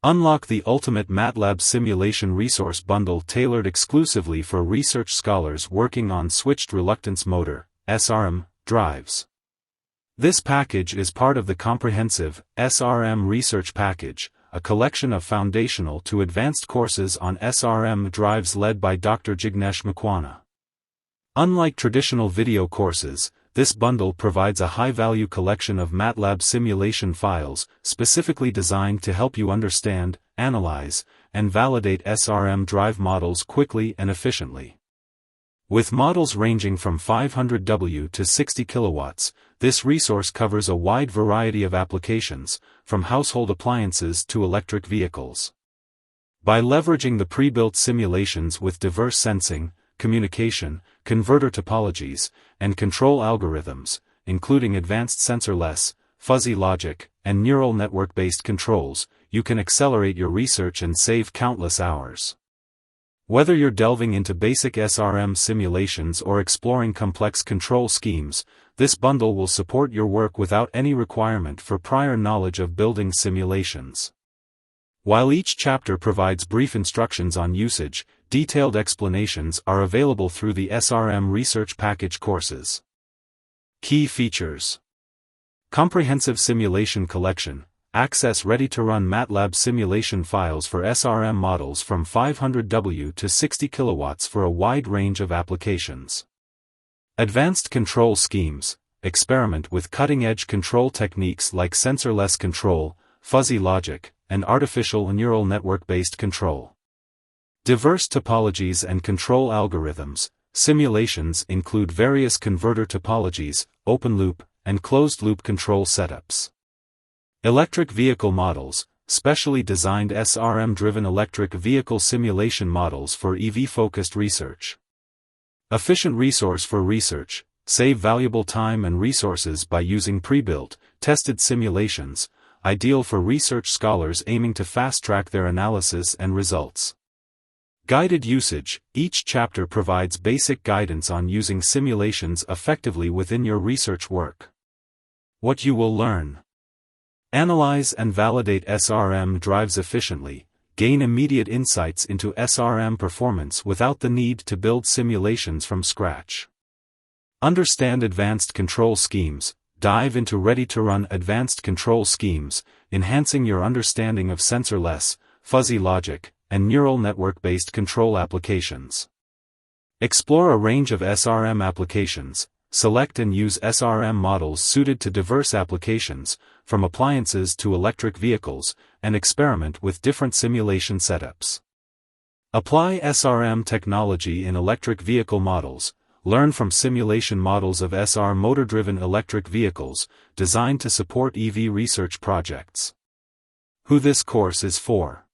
Unlock the ultimate MATLAB simulation resource bundle tailored exclusively for research scholars working on Switched Reluctance Motor, SRM, drives. This package is part of the comprehensive SRM Research Package, a collection of foundational to advanced courses on SRM drives led by Dr. Jignesh Makwana. Unlike traditional video courses, this bundle provides a high-value collection of MATLAB simulation files, specifically designed to help you understand, analyze, and validate SRM drive models quickly and efficiently. With models ranging from 500 W to 60 kilowatts, this resource covers a wide variety of applications, from household appliances to electric vehicles. By leveraging the pre-built simulations with diverse sensing, communication, converter topologies, and control algorithms, including advanced sensorless, fuzzy logic, and neural network-based controls, you can accelerate your research and save countless hours. Whether you're delving into basic SRM simulations or exploring complex control schemes, this bundle will support your work without any requirement for prior knowledge of building simulations. While each chapter provides brief instructions on usage, detailed explanations are available through the SRM Research Package courses. Key features: comprehensive simulation collection. Access ready-to-run MATLAB simulation files for SRM models from 500 W to 60 kilowatts for a wide range of applications. Advanced control schemes. Experiment with cutting-edge control techniques like sensorless control, fuzzy logic, and artificial neural network-based control. Diverse topologies and control algorithms. Simulations include various converter topologies, open-loop, and closed-loop control setups. Electric vehicle models, specially designed SRM-driven electric vehicle simulation models for EV-focused research. Efficient resource for research. Save valuable time and resources by using pre-built, tested simulations, ideal for research scholars aiming to fast-track their analysis and results. Guided usage. Each chapter provides basic guidance on using simulations effectively within your research work. What you will learn: analyze and validate SRM drives efficiently, gain immediate insights into SRM performance without the need to build simulations from scratch. Understand advanced control schemes. Dive into ready-to-run advanced control schemes, enhancing your understanding of sensorless, fuzzy logic, and neural network-based control applications. Explore a range of SRM applications. Select and use SRM models suited to diverse applications, from appliances to electric vehicles, and experiment with different simulation setups. Apply SRM technology in electric vehicle models. Learn from simulation models of SR motor-driven electric vehicles, designed to support EV research projects. Who this course is for: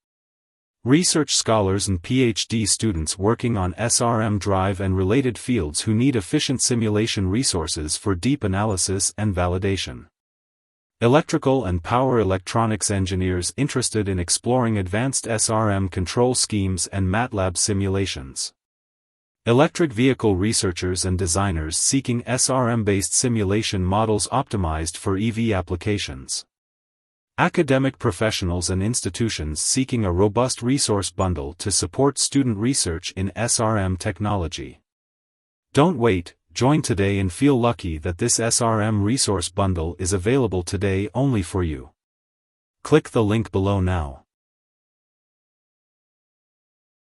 research scholars and PhD students working on SRM drive and related fields who need efficient simulation resources for deep analysis and validation. Electrical and power electronics engineers interested in exploring advanced SRM control schemes and MATLAB simulations. Electric vehicle researchers and designers seeking SRM-based simulation models optimized for EV applications. Academic professionals and institutions seeking a robust resource bundle to support student research in SRM technology. Don't wait, join today and feel lucky that this SRM resource bundle is available today only for you. Click the link below now.